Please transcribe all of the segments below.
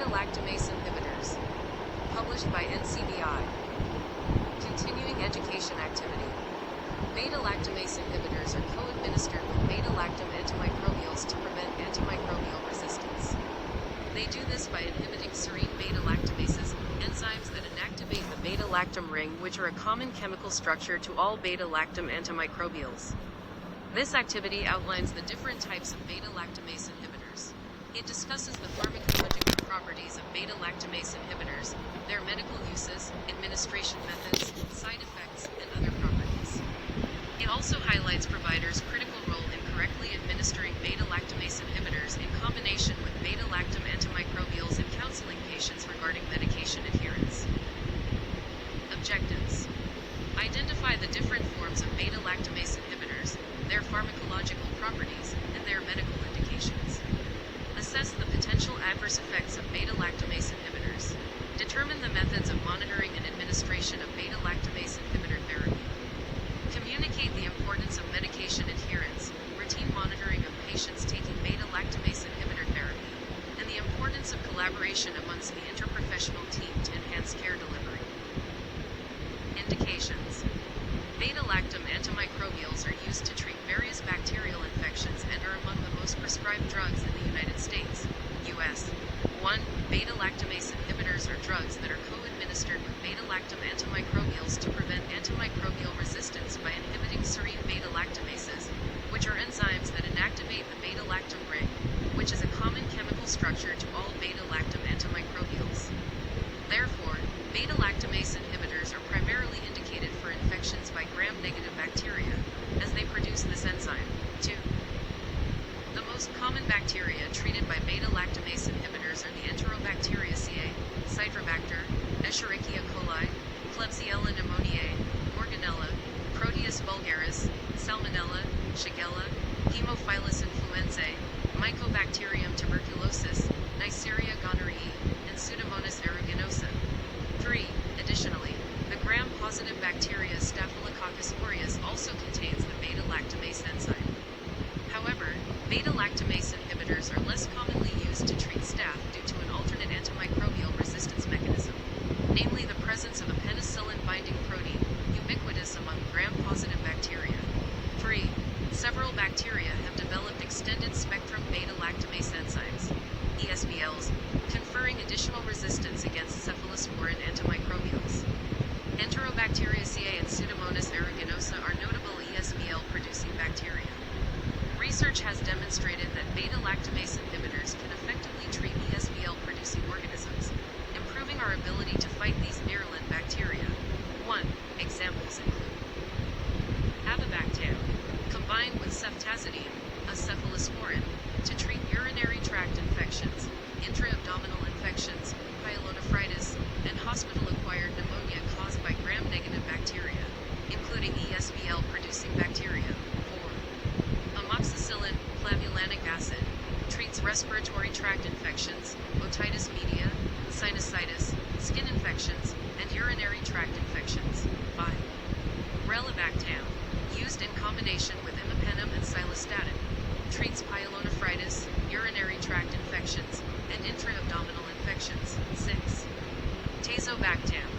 Beta-lactamase inhibitors. Published by NCBI. Continuing education activity. Beta-lactamase inhibitors are co-administered with beta-lactam antimicrobials to prevent antimicrobial resistance. They do this by inhibiting serine beta-lactamases, enzymes that inactivate the beta-lactam ring, which are a common chemical structure to all beta-lactam antimicrobials. This activity outlines the different types of beta-lactamase inhibitors. It discusses the pharmacological properties of beta-lactamase inhibitors, their medical uses, administration methods, side effects, and other properties. It also highlights providers' critical role in correctly administering beta-lactamase inhibitors in combination with beta-lactam antimicrobials and counseling patients regarding medication adherence. Objectives: identify the different forms of beta-lactamase inhibitors, their pharmacological properties, and their medical indications. Assess the potential adverse effects of beta-lactamase inhibitors. Determine the methods of monitoring and administration of beta-lactamase inhibitor therapy. Communicate the importance of medication adherence, routine monitoring of patients taking beta-lactamase inhibitor therapy, and the importance of collaboration amongst the interprofessional team to enhance care delivery. Indications: beta-lactam antimicrobials are used to treat various bacterial infections and are among the most prescribed drugs in the United States, U.S. 1. Beta-lactamase inhibitors are drugs that are co-administered with beta-lactam antimicrobials to prevent antimicrobial resistance by inhibiting serine beta-lactamases, which are enzymes that inactivate the beta-lactam ring, which is a common chemical structure to all beta-lactam antimicrobials. Therefore, beta-lactamase inhibitors are primarily indicated for infections by gram-negative bacteria, as they produce this enzyme. 2. The most common bacteria treated by beta-lactamase inhibitors are the Enterobacteriaceae, Citrobacter, Escherichia coli, Klebsiella pneumoniae, Morganella, Proteus vulgaris, Salmonella, Shigella, Haemophilus influenzae, Mycobacterium tuberculosis, Neisseria gonorrhoeae, and Pseudomonas aeruginosa. 3. Additionally, the gram-positive bacteria Staphylococcus aureus also contains the beta-lactamase enzyme. However, beta-lactamase inhibitors are less commonly used to treat staph due to an alternate antimicrobial resistance mechanism, namely the presence of a penicillin-binding protein, ubiquitous among gram-positive bacteria. 3. Several bacteria have developed extended-spectrum beta-lactamase enzymes, ESBLs, conferring additional resistance against cephalosporin antimicrobials. Enterobacteriaceae and Pseudomonas aeruginosa are notable ESBL-producing bacteria. Research has demonstrated that beta-lactamase inhibitors can effectively treat ESBL-producing organisms, improving our ability to fight these virulent bacteria. 1. Examples include avibactam, combined with ceftazidime, a cephalosporin, to treat urinary tract infections, intra-abdominal infections, pyelonephritis, and hospital-acquired pneumonia caused by gram-negative bacteria, including ESBL-producing bacteria. 4. Amoxicillin, clavulanic acid, treats respiratory tract infections, otitis media, sinusitis, skin infections, and urinary tract infections. 5. Relebactam, used in combination with imipenem and cilastatin, treats pyelonephritis, urinary tract infections, and intra-abdominal infections. 6. Tazobactam,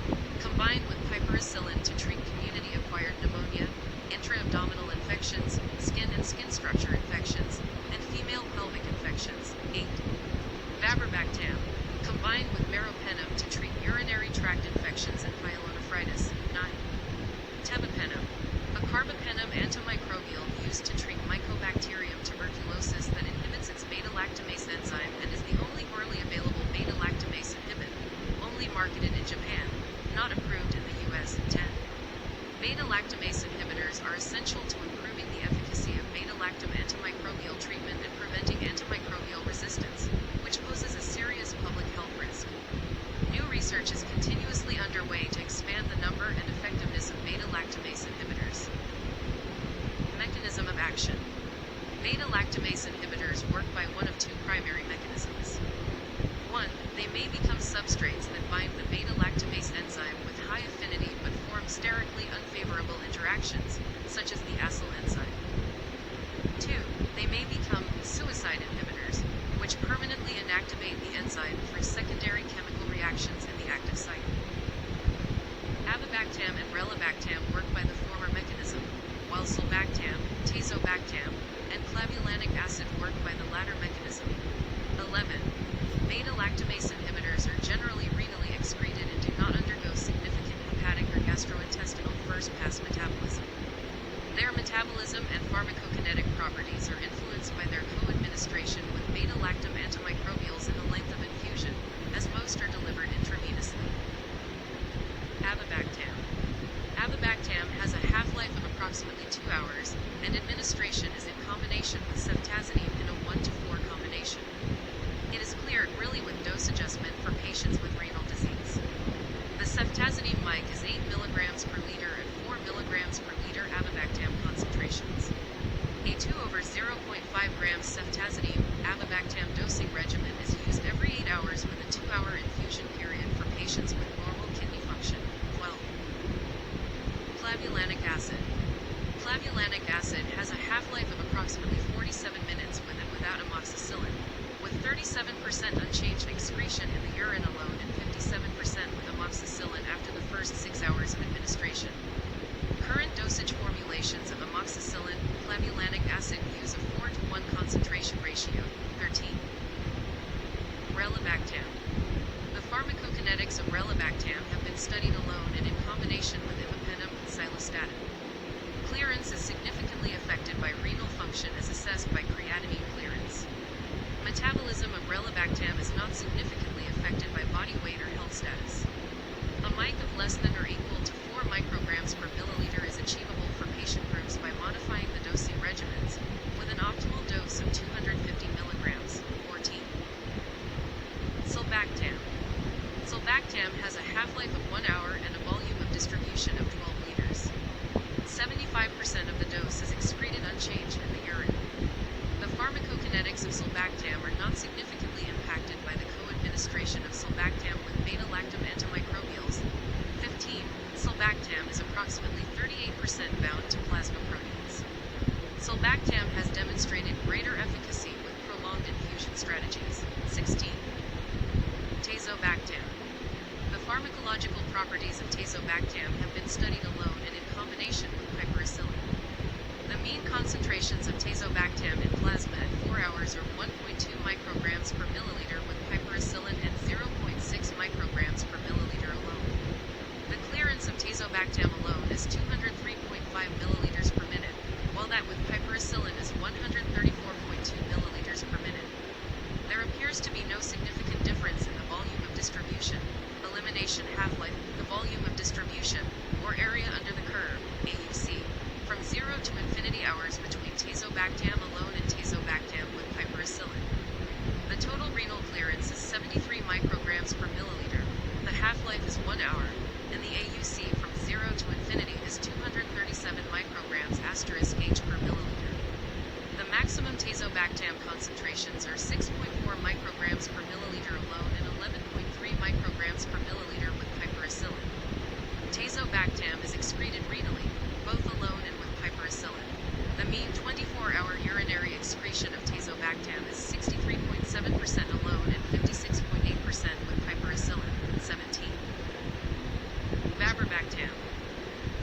combined with piperacillin to treat community-acquired pneumonia, intra-abdominal infections, skin and skin structure infections, and female pelvic infections. 8. Vaborbactam, combined with meropenem to treat urinary tract infections and pyelonephritis. 9. Tebipenem, a carbapenem antimicrobial used to treat Mycobacterium tuberculosis that inhibits its beta-lactamase enzyme and is the only orally available beta-lactamase inhibitor, only marketed in Japan, not approved in the U.S. 10. Beta-lactamase inhibitors are essential to improving the efficacy of beta-lactam antimicrobial treatment and preventing antimicrobial resistance, which poses a serious public health risk. New research is continuously underway to expand the number and effectiveness of beta-lactamase inhibitors. Mechanism of action. Beta-lactamase inhibitors work by one of two primary mechanisms. 1. They may become substrates that bind the beta-lactamase enzyme with high affinity but form sterically unfavorable interactions, such as the acyl enzyme. 2. They may become suicide inhibitors, which permanently inactivate the enzyme through secondary chemical reactions in the active site. Avibactam and relebactam work by the former mechanism, while sulbactam, tazobactam, and clavulanic acid work by the latter mechanism. 11. Beta-lactamase inhibitors are generally renally excreted and do not undergo significant hepatic or gastrointestinal first-pass metabolism. Their metabolism and pharmacokinetic properties are influenced by their co-administration with beta-lactam antimicrobials in the length of infusion, as most are delivered intravenously. Avibactam. Avibactam has a half-life of approximately 2 hours, and administration is in combination with ceftazidime in a 1-to-4 combination. It is cleared really with dose adjustment for patients with renal disease. The ceftazidime mic is 8 mg per liter and 4 mg per liter avibactam concentrations. A 2/0.5 grams ceftazidime avibactam dosing regimen is used every 8 hours with a 2-hour infusion period for patients with normal kidney function. 12. Clavulanic acid. Clavulanic acid has a half-life of approximately 47 minutes with and without amoxicillin, with 37% unchanged excretion in the urine alone and 57% with amoxicillin after the first 6 hours of administration. Current dosage formulations of amoxicillin, clavulanic acid use a 4-to-1 concentration ratio. 13. Relebactam. The pharmacokinetics of relebactam have been studied alone and in combination with imipenem and psilostatin. Clearance is significantly affected by renal function as assessed by creatinine clearance. Metabolism of relebactam is not significantly affected by body weight or health status. A mic of less than or equal to 4 micrograms per milliliter is achievable for patient groups by modifying the dosing regimens, with an optimal dose of 250 milligrams. 14. Sulbactam. Sulbactam has a half-life of 1 hour and a volume of distribution of 12 liters. 75% of the dose is excreted unchanged in the urine. The pharmacokinetics of sulbactam are not significantly impacted by the co-administration of sulbactam with beta-lactam antimicrobials. 15. Sulbactam is approximately 38% bound to plasma proteins. Sulbactam has demonstrated greater efficacy with prolonged infusion strategies. 16. Tazobactam. The pharmacological properties of tazobactam have been studied alone and in combination with piperacillin. The mean concentrations of tazobactam in plasma at 4 hours are 1.2 micrograms per milliliter with piperacillin and 0.6 micrograms per milliliter alone. The clearance of tazobactam alone is 203.5 milliliters per minute, while that with piperacillin is 134.2 milliliters per minute. There appears to be no significant difference in the volume of distribution, elimination half-life, the volume of distribution, or area under the curve, AUC, from 0 to infinity hours between tazobactam alone and tazobactam with piperacillin. The total renal clearance is 73 micrograms per milliliter, the half-life is 1 hour, and the AUC from 0 to infinity is 237 micrograms *H per milliliter. The maximum tazobactam concentrations are 6.4 micrograms per milliliter alone and 11.3 micrograms per milliliter with piperacillin. Tazobactam is excreted renally, both alone and with piperacillin. The mean 24-hour urinary excretion of tazobactam is 63.7% alone and 56.8% with piperacillin. 17. Vaborbactam.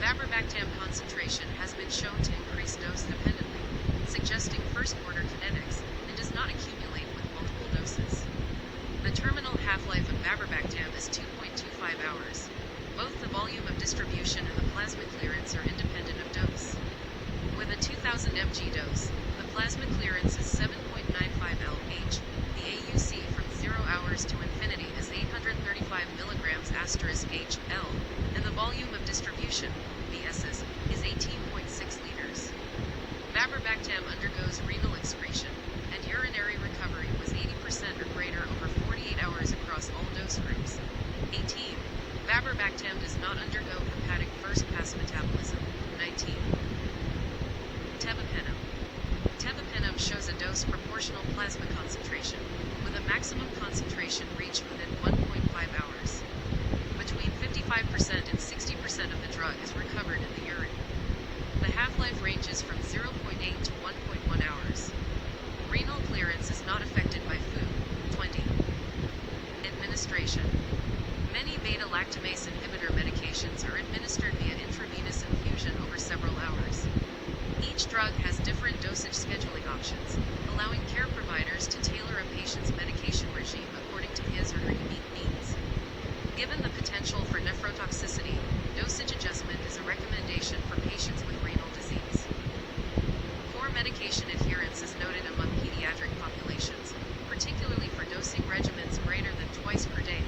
Vaborbactam concentration has been shown to increase dose dependently, suggesting first-order kinetics, and does not accumulate with multiple doses. The terminal half-life of vaborbactam is 2.25 hours. Both the volume of distribution and the plasma clearance are independent of dose. With a 2000 mg dose, the plasma clearance is 7.95 Lh, the AUC from 0 hours to infinity is 835 milligrams *H/L, and the volume of distribution, VSs, is 18.6 liters. Vaborbactam undergoes renal excretion, and urinary recovery was 80% or greater over 48 hours across all dose groups. 18. Vaborbactam does not undergo hepatic first-pass metabolism. 19. Tebipenem. Tebipenem shows a dose proportional plasma concentration, with a maximum concentration reached within 1.5 hours. Between 55% and 60% of the drug is recovered in the urine. The half-life ranges from 0.8 to 1.1 hours. Renal clearance is not affected by food. 20. functions, allowing care providers to tailor a patient's medication regime according to his or her unique needs. Given the potential for nephrotoxicity, dosage adjustment is a recommendation for patients with renal disease. Poor medication adherence is noted among pediatric populations, particularly for dosing regimens greater than twice per day.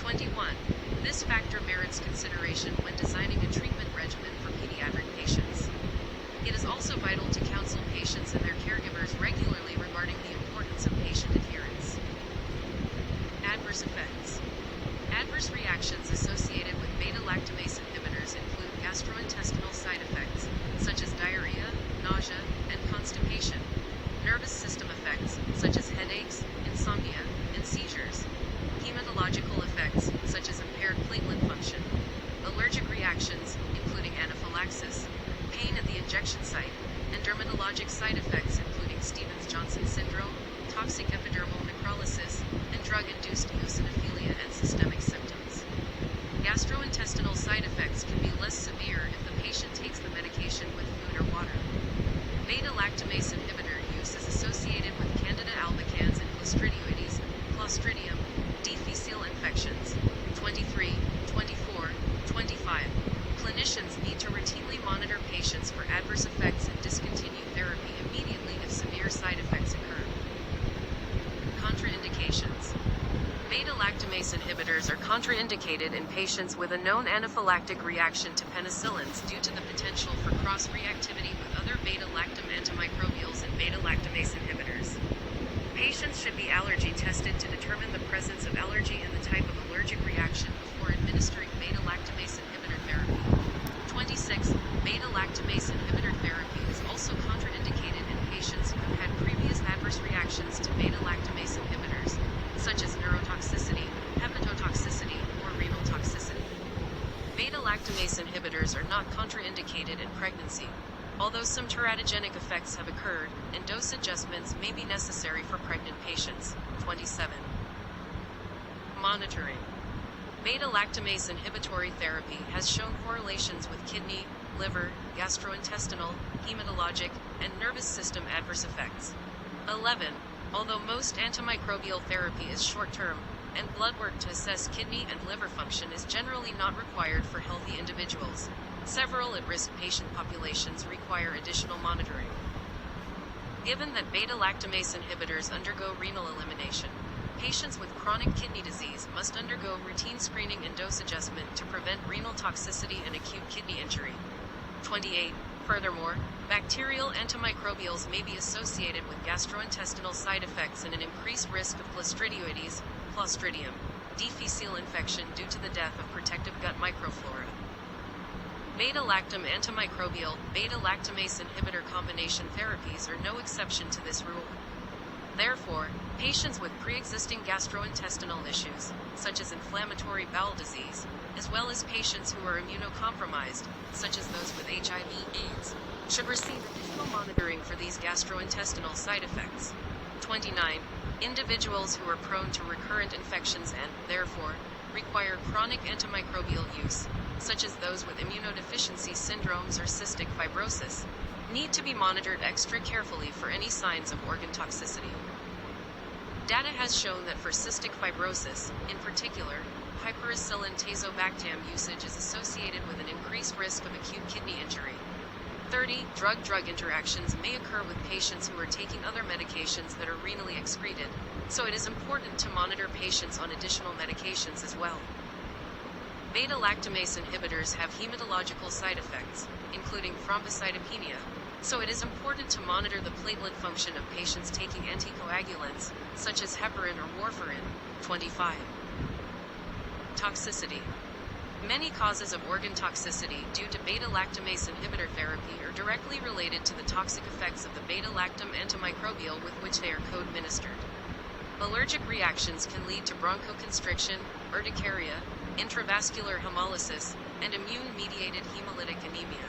21. This factor merits consideration when designing a treatment regimen for pediatric patients. It is also vital to counsel patients and their caregivers regularly regarding the importance of patient adherence. Adverse effects. Adverse reactions associated with beta-lactamase inhibitors include gastrointestinal side effects, such as diarrhea, nausea, and constipation, nervous system effects, such as headaches, insomnia, and seizures, hematological effects, such as impaired platelet function, allergic reactions, including anaphylaxis, pain at the injection site, and dermatologic side effects including Stevens-Johnson syndrome, toxic epidermal necrolysis, and drug-induced eosinophilia and systemic symptoms. Gastrointestinal side effects can be less severe if the patient takes the medication with food or water. Beta-lactamase inhibitor use is associated with Candida albicans and Clostridioides, Clostridium, difficile infections. 23, 24, 25. Clinicians need to routinely monitor patients for adverse effects and discontinue therapy immediately if severe side effects occur. Contraindications. Beta-lactamase inhibitors are contraindicated in patients with a known anaphylactic reaction to penicillins due to the potential for cross-reactivity with other beta-lactam antimicrobials and beta-lactamase inhibitors. Patients should be allergy tested to determine the presence of allergy and the type of allergic reaction before administering beta-lactamase inhibitor therapy. 26. Beta-lactamase inhibitor therapy is also contraindicated in patients who have had previous adverse reactions to beta-lactamase inhibitors, such as neurotoxicity, hepatotoxicity, or renal toxicity. Beta-lactamase inhibitors are not contraindicated in pregnancy, although some teratogenic effects have occurred, and dose adjustments may be necessary for pregnant patients. 27. Monitoring. Beta-lactamase inhibitory therapy has shown correlations with kidney, liver, gastrointestinal, hematologic, and nervous system adverse effects. 11. Although most antimicrobial therapy is short-term, and blood work to assess kidney and liver function is generally not required for healthy individuals, several at-risk patient populations require additional monitoring. Given that beta-lactamase inhibitors undergo renal elimination, patients with chronic kidney disease must undergo routine screening and dose adjustment to prevent renal toxicity and acute kidney injury. 28. Furthermore, bacterial antimicrobials may be associated with gastrointestinal side effects and an increased risk of Clostridioides, Clostridium, difficile infection due to the death of protective gut microflora. Beta-lactam antimicrobial, beta-lactamase inhibitor combination therapies are no exception to this rule. Therefore, patients with pre-existing gastrointestinal issues, such as inflammatory bowel disease, as well as patients who are immunocompromised, such as those with HIV/AIDS, should receive additional monitoring for these gastrointestinal side effects. 29. Individuals who are prone to recurrent infections and, therefore, require chronic antimicrobial use, such as those with immunodeficiency syndromes or cystic fibrosis, need to be monitored extra carefully for any signs of organ toxicity. Data has shown that for cystic fibrosis, in particular, hyperacillin tazobactam usage is associated with an increased risk of acute kidney injury. 30. Drug-drug interactions may occur with patients who are taking other medications that are renally excreted, so it is important to monitor patients on additional medications as well. Beta-lactamase inhibitors have hematological side effects, including thrombocytopenia, so it is important to monitor the platelet function of patients taking anticoagulants, such as heparin or warfarin. 25. Toxicity. Many causes of organ toxicity due to beta-lactamase inhibitor therapy are directly related to the toxic effects of the beta-lactam antimicrobial with which they are co-administered. Allergic reactions can lead to bronchoconstriction, urticaria, intravascular hemolysis, and immune-mediated hemolytic anemia.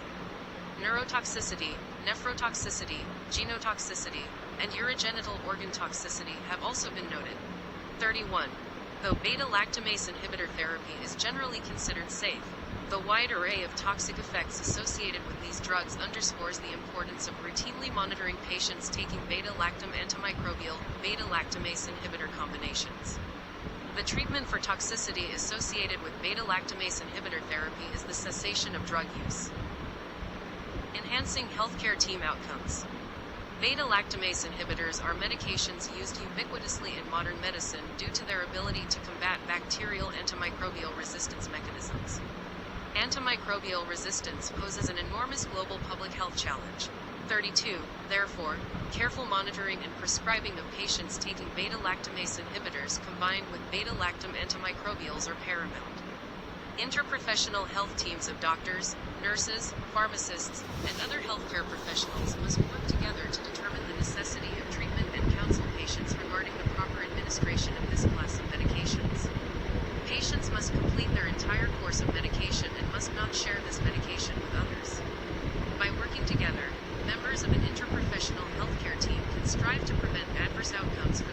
Neurotoxicity, nephrotoxicity, genotoxicity, and urogenital organ toxicity have also been noted. 31. Though beta-lactamase inhibitor therapy is generally considered safe, The wide array of toxic effects associated with these drugs underscores the importance of routinely monitoring patients taking beta-lactam antimicrobial, beta-lactamase inhibitor combinations. The treatment for toxicity associated with beta-lactamase inhibitor therapy is the cessation of drug use. Enhancing healthcare team outcomes. Beta-lactamase inhibitors are medications used ubiquitously in modern medicine due to their ability to combat bacterial antimicrobial resistance mechanisms. Antimicrobial resistance poses an enormous global public health challenge. 32. Therefore, careful monitoring and prescribing of patients taking beta-lactamase inhibitors combined with beta-lactam antimicrobials are paramount. Interprofessional health teams of doctors, nurses, pharmacists, and other healthcare professionals must work together to determine the necessity of treatment and counsel patients regarding the proper administration of this class of medications. Patients must complete their entire course of medication and must not share this medication with others. By working together, members of an interprofessional healthcare team can strive to prevent adverse outcomes for